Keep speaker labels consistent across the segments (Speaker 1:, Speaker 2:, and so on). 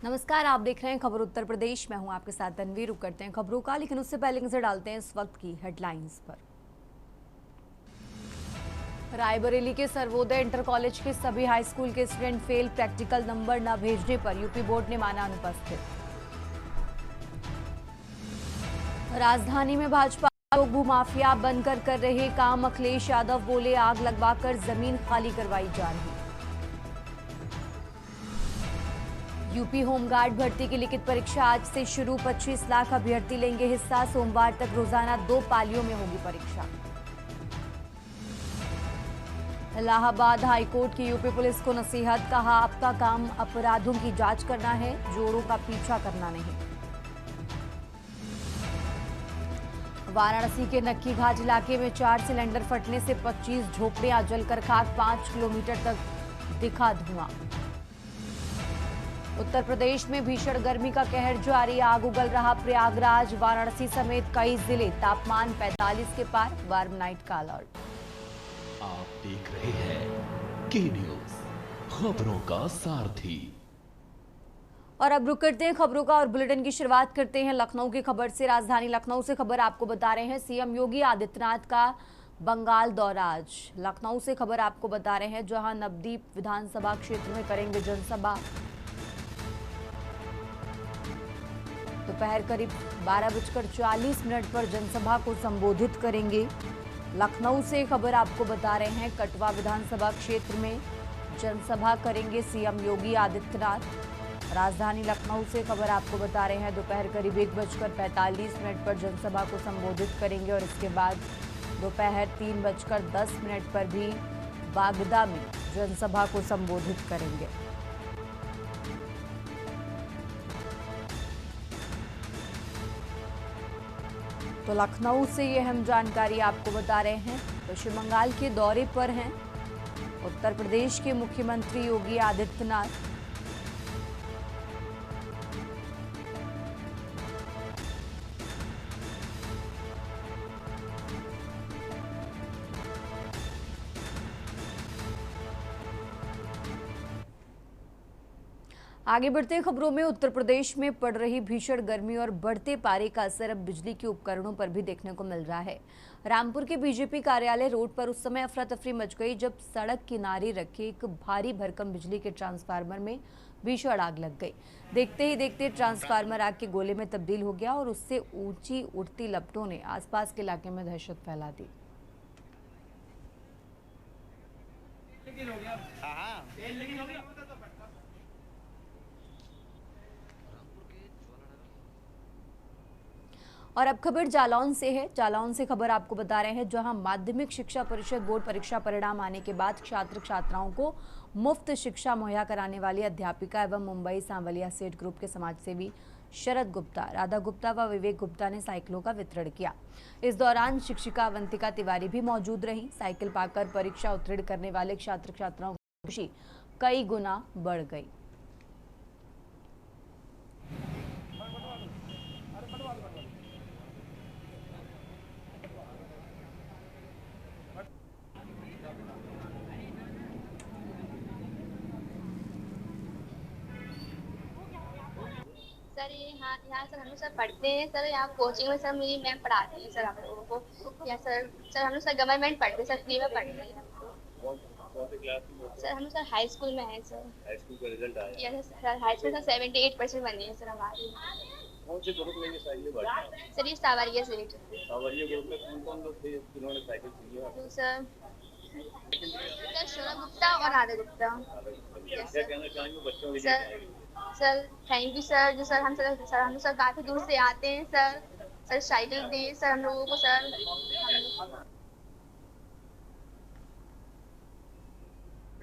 Speaker 1: नमस्कार, आप देख रहे हैं खबर उत्तर प्रदेश। मैं हूं आपके साथ तनवीर। रुक करते हैं खबरों का, लेकिन उससे पहले नजर डालते हैं इस वक्त की हेडलाइंस पर। रायबरेली के सर्वोदय इंटर कॉलेज के सभी हाई स्कूल के स्टूडेंट फेल, प्रैक्टिकल नंबर न भेजने पर यूपी बोर्ड ने माना अनुपस्थित। राजधानी में भाजपा लोग भूमाफिया बनकर कर रहे काम, अखिलेश यादव बोले आग लगवाकर जमीन खाली करवाई जा रही। यूपी होमगार्ड भर्ती की लिखित परीक्षा आज से शुरू, 25 लाख अभ्यर्थी लेंगे हिस्सा, सोमवार तक रोजाना 2 पालियों में होगी परीक्षा। इलाहाबाद हाईकोर्ट की यूपी पुलिस को नसीहत, कहा आपका काम अपराधों की जांच करना है, चोरों का पीछा करना नहीं। वाराणसी के नक्की घाट इलाके में 4 सिलेंडर फटने से 25 झोपड़ियां जलकर खाक, 5 किलोमीटर तक दिखा धुआं। उत्तर प्रदेश में भीषण गर्मी का कहर जारी, आग उगल रहा प्रयागराज, वाराणसी समेत कई जिले, तापमान 45 के पार, वार्म नाइट का अलर्ट।
Speaker 2: आप देख रहे हैं के न्यूज, खबरों का सारथी।
Speaker 1: और अब रुक करते हैं खबरों का और बुलेटिन की शुरुआत करते हैं लखनऊ की खबर से। राजधानी लखनऊ से खबर आपको बता रहे हैं, सीएम योगी आदित्यनाथ का बंगाल दौरा आज। लखनऊ से खबर आपको बता रहे हैं, जहां नवदीप विधानसभा क्षेत्र में करेंगे जनसभा। दोपहर करीब 12:40 पर जनसभा को संबोधित करेंगे। लखनऊ से खबर आपको बता रहे हैं, कटवा विधानसभा क्षेत्र में जनसभा करेंगे सीएम योगी आदित्यनाथ। राजधानी लखनऊ से खबर आपको बता रहे हैं, दोपहर करीब 1:45 पर जनसभा को संबोधित करेंगे और इसके बाद दोपहर 3:10 पर भी बागदा में जनसभा को संबोधित करेंगे। तो लखनऊ से ये अहम जानकारी आपको बता रहे हैं। पश्चिम बंगाल के दौरे पर हैं उत्तर प्रदेश के मुख्यमंत्री योगी आदित्यनाथ। आगे बढ़ते खबरों में, उत्तर प्रदेश में पड़ रही भीषण गर्मी और बढ़ते पारे का असर अब बिजली के उपकरणों पर भी देखने को मिल रहा है। रामपुर के बीजेपी कार्यालय रोड पर उस समय अफरा तफरी मच गई जब सड़क किनारे रखे एक भारी भरकम बिजली के ट्रांसफार्मर में भीषण आग लग गई। देखते ही देखते ट्रांसफार्मर आग के गोले में तब्दील हो गया और उससे ऊंची उठती लपटों ने आसपास के इलाके में दहशत फैला दी। और अब खबर जालौन से है। जालौन से खबर आपको बता रहे हैं, जहां माध्यमिक शिक्षा परिषद बोर्ड परीक्षा परिणाम आने के बाद छात्र छात्राओं को मुफ्त शिक्षा मुहैया कराने वाली अध्यापिका एवं मुंबई सांवलिया सेठ ग्रुप के समाजसेवी शरद गुप्ता, राधा गुप्ता व विवेक गुप्ता ने साइकिलों का वितरण किया। इस दौरान शिक्षिका अवंतिका तिवारी भी मौजूद रही। साइकिल पाकर परीक्षा उत्तीर्ण करने वाले छात्र छात्राओं की खुशी कई गुना बढ़ गई।
Speaker 3: सर ये यहाँ सर हम लोग सर पढ़ते हैं सर, यहाँ कोचिंग में सर मेरी मैम पढ़ाती है सर हम लोगों को। या सर हम लोग सर गवर्नमेंट पढ़ते हैं सर, फ्री में पढ़ते हैं।
Speaker 4: कौन सी क्लास में हो?
Speaker 3: सर हम लोग सर हाई स्कूल में है सर।
Speaker 4: हाई स्कूल का रिजल्ट आया?
Speaker 3: या सर हाई स्कूल सर 78% बनी है सर हमारी।
Speaker 4: कौन से ग्रुप में ये साइकिल बांटी?
Speaker 3: सर ये सावरिया सेठ।
Speaker 4: सावरिया ग्रुप में कौन कौन लोग थे जिन्होंने साइकिल ली है?
Speaker 3: तो सर शोना गुप्ता और राधा गुप्ता।
Speaker 4: क्या कहना चाहेंगे बच्चों के लिए?
Speaker 3: सर थैंक यू सर, जो सर हम सर काफी दूर से आते हैं सर साइकिल दिए सर हम लोगों को सर।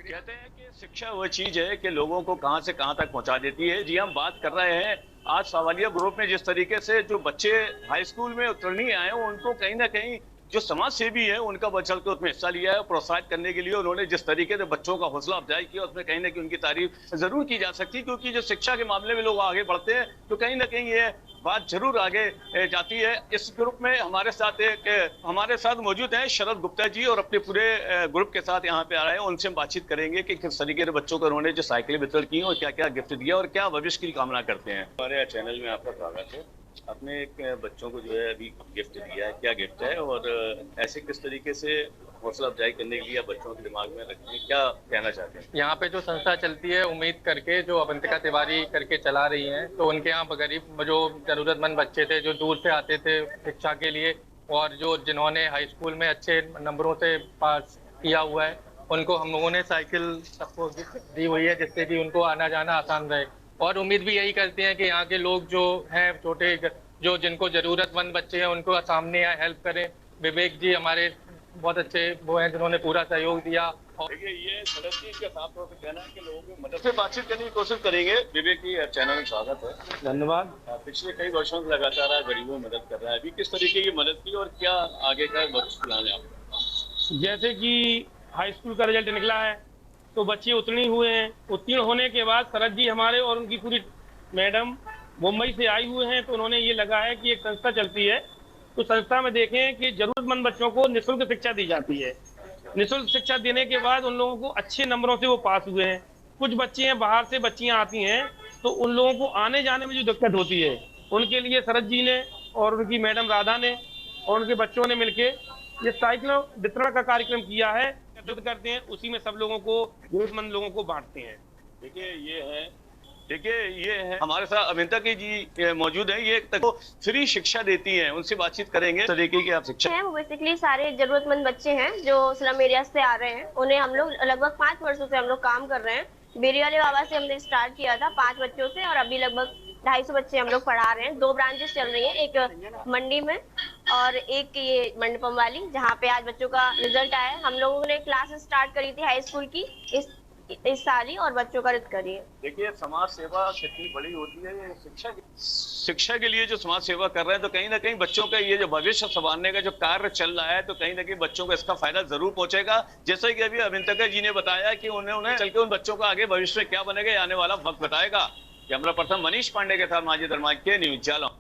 Speaker 5: कहते हैं कि शिक्षा वो चीज है कि लोगों को कहां से कहां तक पहुंचा देती है। जी हम बात कर रहे हैं आज सावलिया ग्रुप में जिस तरीके से जो बच्चे हाई स्कूल में उत्तीर्ण आए हैं, उनको कहीं ना कहीं जो समाज सेवी है उनका बढ़ चढ़ के उसमें हिस्सा लिया है। प्रोत्साहित करने के लिए उन्होंने जिस तरीके से बच्चों का हौसला अफजाई किया, उसमें कहीं ना कहीं उनकी तारीफ जरूर की जा सकती है, क्योंकि जो शिक्षा के मामले में लोग आगे बढ़ते हैं तो कहीं ना कहीं ये बात जरूर आगे जाती है। इस ग्रुप में हमारे साथ मौजूद हैं शरद गुप्ता जी और अपने पूरे ग्रुप के साथ यहाँ पे आ रहे हैं। उनसे हम बातचीत करेंगे कि किस तरीके से बच्चों को उन्होंने जो साइकिलें वितरण की और क्या क्या गिफ्ट दिया और क्या भविष्य की कामना करते हैं। हमारे चैनल में आपका स्वागत है। अपने एक बच्चों को जो है अभी गिफ्ट दिया है, क्या गिफ्ट है और ऐसे किस तरीके से हौसला अफजाई करने के लिए बच्चों के दिमाग में रखने क्या कहना चाहते हैं?
Speaker 6: यहाँ पे जो संस्था चलती है उम्मीद करके, जो अवंतिका तिवारी करके चला रही हैं, तो उनके यहाँ गरीब जो जरूरतमंद बच्चे थे जो दूर से आते थे शिक्षा के लिए और जिन्होंने हाई स्कूल में अच्छे नंबरों से पास किया हुआ है, उनको हम लोगों ने साइकिल सबको दी हुई है जिससे कि उनको आना जाना आसान रहे। और उम्मीद भी यही करते हैं कि यहाँ के लोग जो हैं छोटे जो जिनको जरूरतमंद बच्चे हैं उनको सामने आए, हेल्प करें। विवेक जी हमारे बहुत अच्छे वो हैं जिन्होंने पूरा सहयोग दिया।
Speaker 5: देखिए ये शरद जी का साफ तौर पर कहना है कि लोगों की मदद से बातचीत करने की कोशिश करेंगे। विवेक जी चैनल में स्वागत है।
Speaker 4: धन्यवाद।
Speaker 5: पिछले कई वर्षों से लगातार गरीबों की मदद कर रहा है, अभी किस तरीके की मदद की और क्या आगे का वक्त प्लान है आपका?
Speaker 4: जैसे कि हाई स्कूल का रिजल्ट निकला है तो बच्चे उत्तीर्ण होने के बाद शरद जी हमारे और उनकी पूरी मैडम मुंबई से आई हुए हैं, तो उन्होंने ये लगा है कि एक संस्था चलती है, तो संस्था में देखें कि जरूरतमंद बच्चों को निःशुल्क शिक्षा दी जाती है। निःशुल्क शिक्षा देने के बाद उन लोगों को अच्छे नंबरों से वो पास हुए हैं। कुछ बच्चे हैं बाहर से बच्चियां आती हैं तो उन लोगों को आने जाने में जो दिक्कत होती है, उनके लिए शरद जी ने और उनकी मैडम राधा ने और उनके बच्चों ने मिलके ये साइकिलों वितरण का कार्यक्रम किया है। एकत्रित करते हैं, उसी में सब लोगों को जरूरतमंद लोगों को बांटते हैं।
Speaker 5: देखिए ये है हमारे साथ अविंतिका जी मौजूद है। ये तक फ्री शिक्षा देती हैं, उनसे बातचीत करेंगे। तरीके की आप शिक्षा
Speaker 3: है वो बेसिकली सारे जरूरतमंद बच्चे हैं जो स्लम एरिया से आ रहे हैं। उन्हें हम लोग लगभग 5 वर्षों से हम लोग काम कर रहे हैं। बेरी वाले बाबा से हमने स्टार्ट किया था 5 बच्चों से और अभी लगभग 250 बच्चे हम लोग पढ़ा रहे हैं। 2 ब्रांचेस चल रही हैं, एक मंडी में और एक ये मंडपम वाली, जहाँ पे आज बच्चों का रिजल्ट आया है। हम लोगों ने क्लास स्टार्ट करी थी हाई स्कूल की इस साल ही और बच्चों का रिजल्ट करी है।
Speaker 5: देखिए समाज सेवा कितनी बड़ी होती है। शिक्षा के लिए जो समाज सेवा कर रहे हैं तो कहीं ना कहीं बच्चों का ये जो भविष्य संवारने का जो कार्य चल रहा है तो कहीं ना कहीं बच्चों को इसका फायदा जरूर पहुंचेगा। जैसे कि अभी अविंतिका जी ने बताया कि उन्हें चल के उन बच्चों का आगे भविष्य में क्या बनेगा आने वाला वक्त बताएगा। कैमरा पर्सन मनीष पांडे के साथ माजिद अरमान के न्यूज जालौन।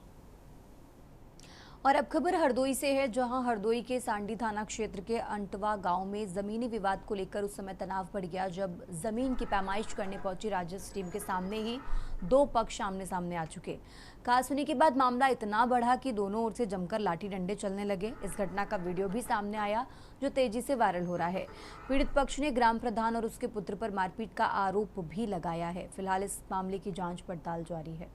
Speaker 1: और अब खबर हरदोई से है, जहां हरदोई के सांडी थाना क्षेत्र के अंटवा गांव में जमीनी विवाद को लेकर उस समय तनाव बढ़ गया जब जमीन की पैमाइश करने पहुंची राजस्व टीम के सामने ही 2 पक्ष आमने सामने आ चुके। कहासुनी के बाद मामला इतना बढ़ा कि दोनों ओर से जमकर लाठी डंडे चलने लगे। इस घटना का वीडियो भी सामने आया जो तेजी से वायरल हो रहा है। पीड़ित पक्ष ने ग्राम प्रधान और उसके पुत्र पर मारपीट का आरोप भी लगाया है। फिलहाल इस मामले की जाँच पड़ताल जारी है।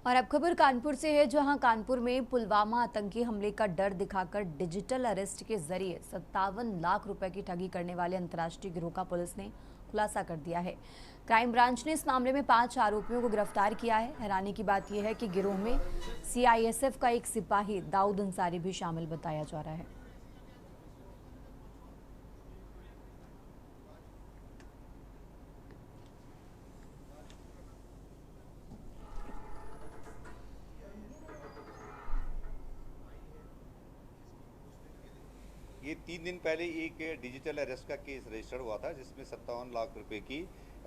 Speaker 1: और अब खबर कानपुर से है, जहां कानपुर में पुलवामा आतंकी हमले का डर दिखाकर डिजिटल अरेस्ट के जरिए 57 लाख रुपए की ठगी करने वाले अंतर्राष्ट्रीय गिरोह का पुलिस ने खुलासा कर दिया है। क्राइम ब्रांच ने इस मामले में 5 आरोपियों को गिरफ्तार किया है। हैरानी की बात यह है कि गिरोह में CISF का एक सिपाही दाऊद अंसारी भी शामिल बताया जा रहा है।
Speaker 7: ये 3 दिन पहले एक डिजिटल अरेस्ट का केस रजिस्टर हुआ था जिसमें 57 लाख रुपए की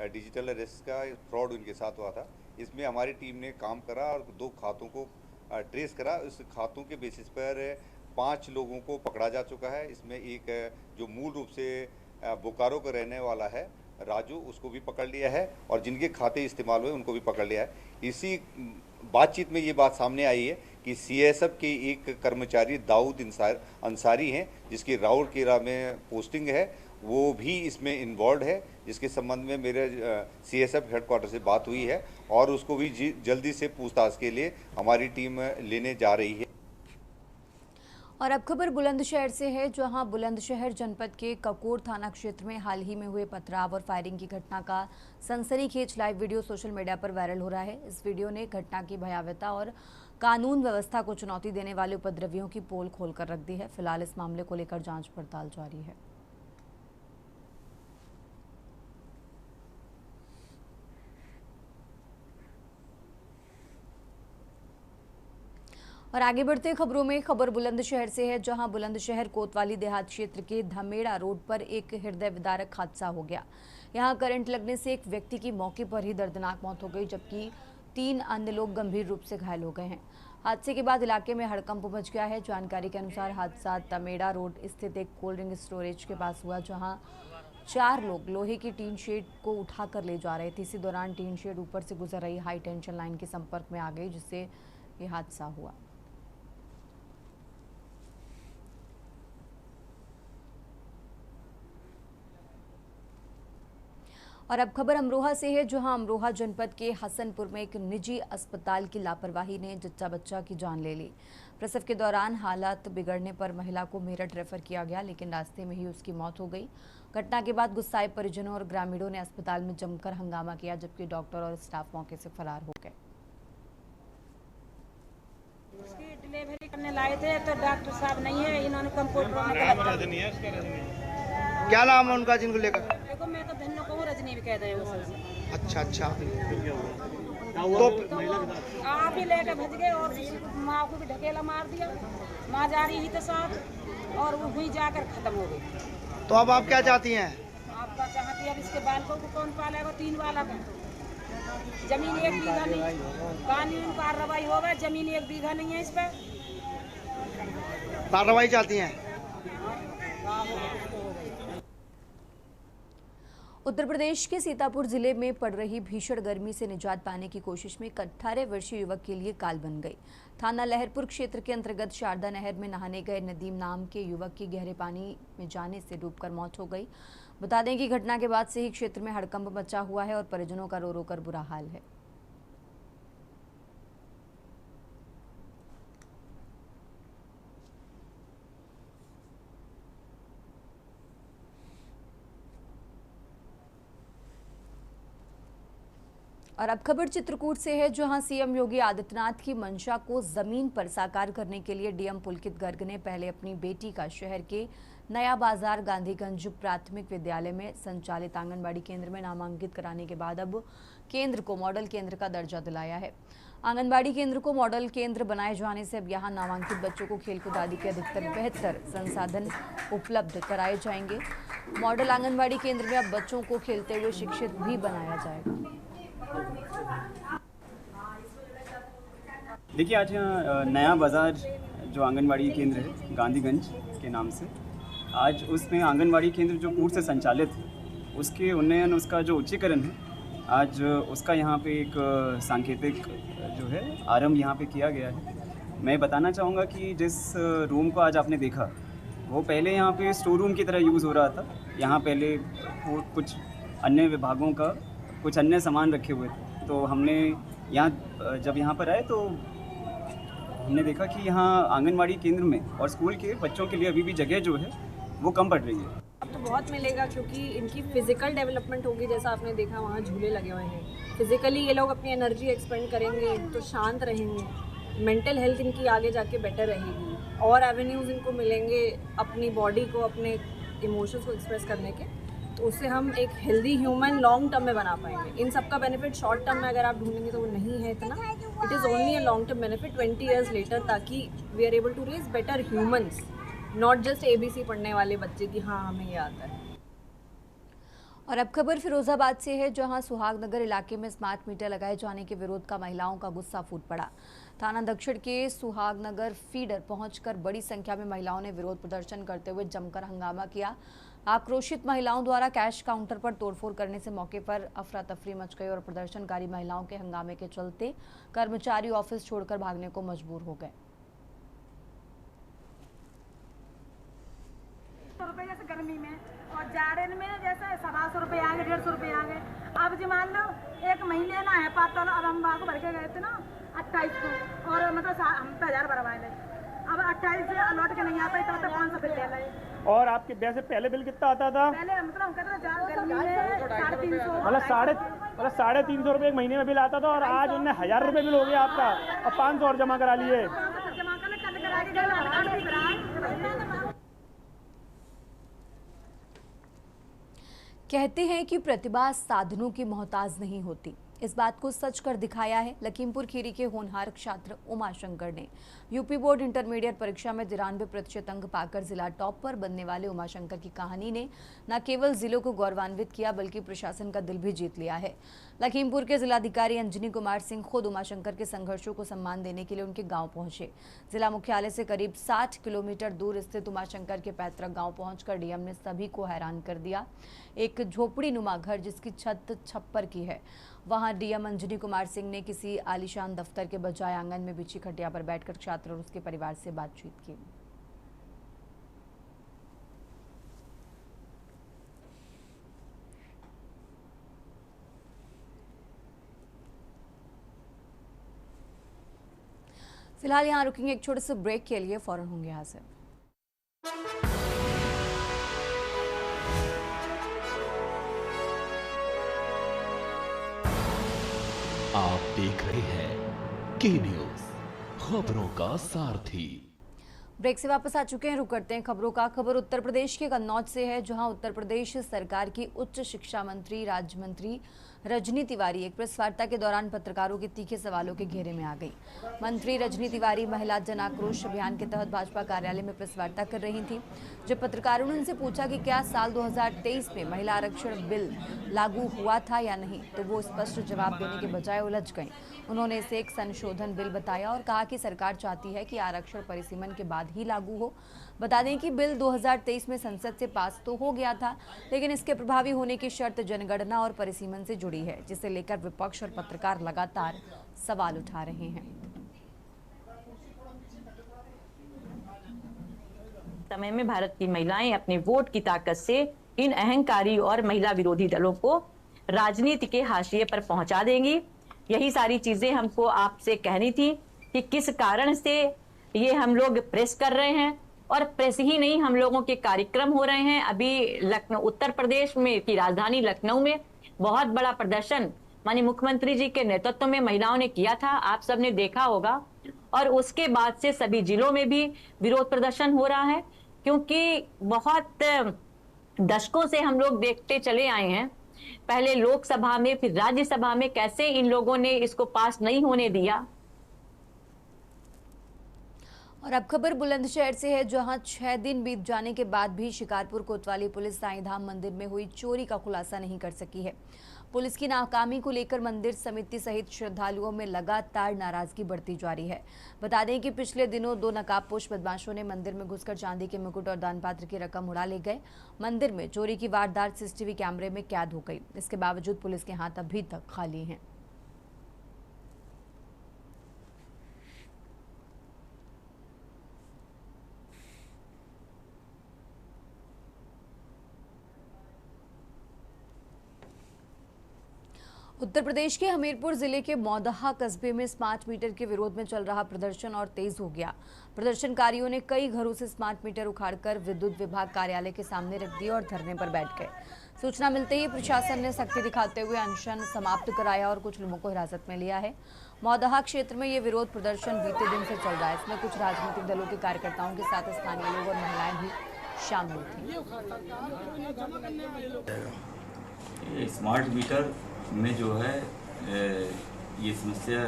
Speaker 7: डिजिटल अरेस्ट का फ्रॉड उनके साथ हुआ था। इसमें हमारी टीम ने काम करा और 2 खातों को ट्रेस करा। उस खातों के बेसिस पर 5 लोगों को पकड़ा जा चुका है। इसमें एक जो मूल रूप से बोकारो का रहने वाला है राजू, उसको भी पकड़ लिया है और जिनके खाते इस्तेमाल हुए उनको भी पकड़ लिया है। इसी बातचीत में ये बात सामने आई है कि CISF के एक कर्मचारी दाऊद अंसारी हैं जिसकी राउरकेला में पोस्टिंग है, वो भी इसमें इन्वॉल्व है, जिसके संबंध में मेरे CISF हेडक्वार्टर से बात हुई है और उसको भी जल्दी से पूछताछ के लिए हमारी टीम लेने जा रही है।
Speaker 1: और अब खबर बुलंदशहर से है, जहां बुलंदशहर जनपद के ककोर थाना क्षेत्र में हाल ही में हुए पथराव और फायरिंग की घटना का सनसनीखेज लाइव वीडियो सोशल मीडिया पर वायरल हो रहा है। इस वीडियो ने घटना की भयावहता और कानून व्यवस्था को चुनौती देने वाले उपद्रवियों की पोल खोलकर रख दी है। फिलहाल इस मामले को लेकर जांच पड़ताल जारी है। और आगे बढ़ते खबरों में खबर बुलंदशहर से है, जहां बुलंदशहर कोतवाली देहात क्षेत्र के धमेड़ा रोड पर एक हृदय विदारक हादसा हो गया। यहां करंट लगने से एक व्यक्ति की मौके पर ही दर्दनाक मौत हो गई, जबकि 3 अन्य लोग गंभीर रूप से घायल हो गए हैं। हादसे के बाद इलाके में हड़कंप मच गया है। जानकारी के अनुसार हादसा धमेड़ा रोड स्थित एक कोल्ड ड्रिंक स्टोरेज के पास हुआ, जहां 4 लोग लोहे की टीन शेड को उठाकर ले जा रहे थे। इसी दौरान टीन शेड ऊपर से गुजर रही हाई टेंशन लाइन के संपर्क में आ गई, जिससे ये हादसा हुआ। और अब खबर अमरोहा से है, जहां अमरोहा जनपद के हसनपुर में एक निजी अस्पताल की लापरवाही ने जच्चा बच्चा की जान ले ली। प्रसव के दौरान हालात बिगड़ने पर महिला को मेरठ रेफर किया गया, लेकिन रास्ते में ही उसकी मौत हो गई। घटना के बाद गुस्साए परिजनों और ग्रामीणों ने अस्पताल में जमकर हंगामा किया, जबकि डॉक्टर और स्टाफ मौके से फरार हो गए।
Speaker 8: उसकी डिलीवरी करने लाए थे तो डॉक्टर साहब नहीं है, इन्होंने कंप्यूटर में
Speaker 9: क्या नाम है उनका जिनको लेकर?
Speaker 8: देखो मैं तो धन्नो को रजनी भी कह रहे हो।
Speaker 9: अच्छा
Speaker 8: तो आप ही लेकर भज गए और माँ को भी ढकेला मार दिया। माँ जा रही थी साहब और वो हुई जाकर खत्म हो गई।
Speaker 9: तो अब आप क्या चाहती हैं?
Speaker 8: आपका चाहती है अब इसके बाल को कौन पालेगा? 3 वाला जमीन 1 बीघा नहीं, कानून कार्रवाई होगा। जमीन 1 बीघा नहीं है, इस पर
Speaker 9: कार्रवाई चाहती हैं?
Speaker 1: उत्तर प्रदेश के सीतापुर जिले में पड़ रही भीषण गर्मी से निजात पाने की कोशिश में एक 18 वर्षीय युवक के लिए काल बन गई। थाना लहरपुर क्षेत्र के अंतर्गत शारदा नहर में नहाने गए नदीम नाम के युवक की गहरे पानी में जाने से डूबकर मौत हो गई। बता दें कि घटना के बाद से ही क्षेत्र में हड़कंप मचा हुआ है और परिजनों का रो रो कर बुरा हाल है। और अब खबर चित्रकूट से है, जहां सीएम योगी आदित्यनाथ की मंशा को जमीन पर साकार करने के लिए डीएम पुलकित गर्ग ने पहले अपनी बेटी का शहर के नया बाजार गांधीगंज प्राथमिक विद्यालय में संचालित आंगनबाड़ी केंद्र में नामांकित कराने के बाद अब केंद्र को मॉडल केंद्र का दर्जा दिलाया है। आंगनबाड़ी केंद्र को मॉडल केंद्र बनाए जाने से अब यहाँ नामांकित बच्चों को खेलकूद आदि के अधिकतर बेहतर संसाधन उपलब्ध कराए जाएंगे। मॉडल आंगनबाड़ी केंद्र में अब बच्चों को खेलते हुए शिक्षित भी बनाया जाएगा।
Speaker 10: देखिए, आज यहाँ नया बाज़ार जो आंगनबाड़ी केंद्र है गांधीगंज के नाम से, आज उसमें आंगनबाड़ी केंद्र जो पूर्व से संचालित है उसके उन्नयन, उसका जो उच्चीकरण है, आज उसका यहाँ पे एक सांकेतिक जो है आरंभ यहाँ पे किया गया है। मैं बताना चाहूँगा कि जिस रूम को आज आपने देखा वो पहले यहाँ पे स्टोर रूम की तरह यूज़ हो रहा था। यहाँ पहले वो कुछ अन्य विभागों का कुछ अन्य सामान रखे हुए थे, तो हमने यहाँ जब यहाँ पर आए तो हमने देखा कि यहाँ आंगनबाड़ी केंद्र में और स्कूल के बच्चों के लिए अभी भी जगह जो है वो कम पड़ रही है।
Speaker 11: अब तो बहुत मिलेगा, क्योंकि इनकी फिजिकल डेवलपमेंट होगी। जैसा आपने देखा वहाँ झूले लगे हुए हैं, फिजिकली ये लोग अपनी एनर्जी एक्सपेंड करेंगे तो शांत रहेंगे, मेंटल हेल्थ इनकी आगे जाके बेटर रहेगी और एवेन्यूज़ इनको मिलेंगे अपनी बॉडी को, अपने इमोशंस को एक्सप्रेस करने के, तो उससे हम एक हेल्दी ह्यूमन लॉन्ग टर्म में बना पाएंगे। इन सब का बेनिफिट शॉर्ट टर्म में अगर आप ढूंढेंगे तो वो नहीं है इतना। It is only a long term benefit 20 years later, ताकि we are able to raise better humans, not just ABC पढ़ने वाले बच्चे की हाँ हमें ये आता है।
Speaker 1: और अब खबर फिरोजाबाद से है, जहां सुहागनगर इलाके में स्मार्ट मीटर लगाए जाने के विरोध का महिलाओं का गुस्सा फूट पड़ा। थाना दक्षिण के सुहागनगर फीडर पहुंचकर बड़ी संख्या में महिलाओं ने विरोध प्रदर्शन करते हुए जमकर हंगामा किया। आक्रोशित महिलाओं द्वारा कैश काउंटर पर तोड़फोड़ करने से मौके पर अफरा तफरी मच गई और प्रदर्शनकारी महिलाओं के हंगामे के चलते कर्मचारी ऑफिस छोड़कर भागने को मजबूर हो गए।
Speaker 8: रुपए जैसे गर्मी में और जाड़े में जैसे 125 रुपये आ गए, 150 रुपये आ गए। अब जी मान लो 1 महीने ना है पातल, अब हम बाग भर के गए थे ना 28 को, और मतलब हम 1000 भरवाए थे। अब 28 से लौट के नहीं आता है तब तक 500 बिल ले रहे हैं।
Speaker 12: और आपके वैसे पहले बिल कितना आता था?
Speaker 8: पहले मतलब हम कहते थे गर्मी में 350
Speaker 12: मतलब 350 रुपये एक महीने में बिल आता था और आज उनने 1000 रुपये बिल हो गया आपका और 500 और जमा करा लिए।
Speaker 8: जमा करने कल करा के गए।
Speaker 1: कहते हैं कि प्रतिभा साधनों की मोहताज नहीं होती। इस बात को सच कर दिखाया है लखीमपुर खीरी के होनहार छात्र उमाशंकर ने। यूपी बोर्ड इंटरमीडिएट परीक्षा में 93% अंक पाकर जिला टॉप पर बनने वाले उमाशंकर की कहानी ने न केवल जिलों को गौरवान्वित किया बल्कि प्रशासन का दिल भी जीत लिया है। लखीमपुर के जिलाधिकारी अंजनी कुमार सिंह खुद उमाशंकर के संघर्षों को सम्मान देने के लिए उनके गांव पहुंचे। जिला मुख्यालय से करीब 60 किलोमीटर दूर स्थित उमाशंकर के पैतृक गांव पहुंचकर डीएम ने सभी को हैरान कर दिया। एक झोपड़ी नुमा घर जिसकी छत छप्पर की है, वहां डीएम अंजनी कुमार सिंह ने किसी आलीशान दफ्तर के बजाय आंगन में बिछी खटिया पर बैठकर छात्र और उसके परिवार से बातचीत की। फिलहाल यहां रुकेंगे एक छोटे से ब्रेक के लिए, फौरन होंगे हाजिर।
Speaker 2: आप देख रहे हैं के न्यूज, खबरों का सारथी।
Speaker 1: ब्रेक से वापस आ चुके हैं, रुक करते हैं खबरों का। खबर उत्तर प्रदेश के कन्नौज से है, जहां उत्तर प्रदेश सरकार की उच्च शिक्षा मंत्री राज्य मंत्री रजनी तिवारी एक प्रेस वार्ता के दौरान पत्रकारों के तीखे सवालों के घेरे में आ गई। मंत्री रजनी तिवारी महिला जन आक्रोश अभियान के तहत भाजपा कार्यालय में प्रेस वार्ता कर रही थी। जब पत्रकारों ने उनसे पूछा कि क्या साल 2023 में महिला आरक्षण बिल लागू हुआ था या नहीं, तो वो स्पष्ट जवाब देने के बजाय उलझ गई। उन्होंने इसे एक संशोधन बिल बताया और कहा कि सरकार चाहती है कि आरक्षण परिसीमन के बाद ही लागू हो। बता दें कि बिल 2023 में संसद से पास तो हो गया था, लेकिन इसके प्रभावी होने की शर्त जनगणना और परिसीमन से जुड़ी है, जिसे लेकर विपक्ष और पत्रकार लगातार सवाल उठा रहे हैं।
Speaker 13: समय में भारत की महिलाएं अपने वोट की ताकत से इन अहंकारी और महिला विरोधी दलों को राजनीति के हाशिए पर पहुंचा देंगी। यही सारी चीजें हमको आपसे कहनी थी कि किस कारण से ये हम लोग प्रेस कर रहे हैं, और प्रेस ही नहीं, हम लोगों के कार्यक्रम हो रहे हैं। अभी लखनऊ, उत्तर प्रदेश में की राजधानी लखनऊ में बहुत बड़ा प्रदर्शन माननीय मुख्यमंत्री जी के नेतृत्व में महिलाओं ने किया था, आप सबने देखा होगा। और उसके बाद से सभी जिलों में भी विरोध प्रदर्शन हो रहा है, क्योंकि बहुत दशकों से हम लोग देखते चले आए हैं, पहले लोकसभा में फिर राज्यसभा में कैसे इन लोगों ने इसको पास नहीं होने दिया।
Speaker 1: और अब खबर बुलंदशहर से है, जहां 6 दिन बीत जाने के बाद भी शिकारपुर कोतवाली पुलिस साईं धाम मंदिर में हुई चोरी का खुलासा नहीं कर सकी है। पुलिस की नाकामी को लेकर मंदिर समिति सहित श्रद्धालुओं में लगातार नाराजगी बढ़ती जा रही है। बता दें कि पिछले दिनों 2 नकाबपोश बदमाशों ने मंदिर में घुसकर चांदी के मुकुट और दान पात्र की रकम उड़ा ले गए। मंदिर में चोरी की वारदात सीसीटीवी कैमरे में कैद हो गई। इसके बावजूद पुलिस के हाथ अभी तक खाली हैं। उत्तर प्रदेश के हमीरपुर जिले के मौदहा कस्बे में स्मार्ट मीटर के विरोध में चल रहा प्रदर्शन और तेज हो गया। प्रदर्शनकारियों ने कई घरों से स्मार्ट मीटर उखाड़कर विद्युत विभाग कार्यालय के सामने रख दिए और धरने पर बैठ गए। सूचना मिलते ही प्रशासन ने सख्ती दिखाते हुए अनशन समाप्त कराया और कुछ लोगों को हिरासत में लिया है। मौदहा क्षेत्र में ये विरोध प्रदर्शन बीते दिन से चल रहा है। इसमें कुछ राजनीतिक दलों के कार्यकर्ताओं के साथ स्थानीय लोग और महिलाएं भी शामिल
Speaker 14: थी। स्मार्ट मीटर में जो है ये समस्या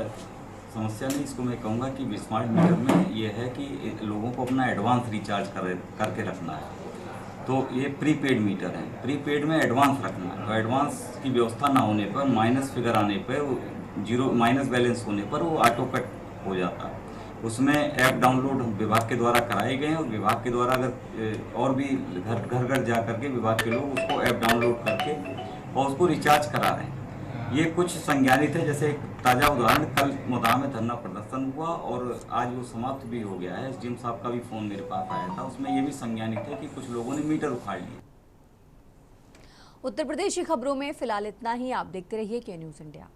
Speaker 14: नहीं, इसको मैं कहूँगा कि स्मार्ट मीटर में ये है कि लोगों को अपना एडवांस रिचार्ज करके रखना है। तो ये प्रीपेड मीटर है, प्रीपेड में एडवांस रखना है। तो एडवांस की व्यवस्था ना होने पर, माइनस फिगर आने पर, जीरो माइनस बैलेंस होने पर वो ऑटो कट हो जाता है। उसमें ऐप डाउनलोड विभाग के द्वारा कराए गए हैं और विभाग के द्वारा अगर और भी घर घर जा करके विभाग के लोग उसको ऐप डाउनलोड करके और उसको रिचार्ज करा रहे हैं। ये कुछ संज्ञानित है। जैसे एक ताज़ा उदाहरण, कल मोदहा में धरना प्रदर्शन हुआ और आज वो समाप्त भी हो गया है। एसडीएम साहब का भी फ़ोन मेरे पास आया था, उसमें ये भी संज्ञानित है कि कुछ लोगों ने मीटर उखाड़ लिए।
Speaker 1: उत्तर प्रदेश की खबरों में फिलहाल इतना ही। आप देखते रहिए के न्यूज़ इंडिया।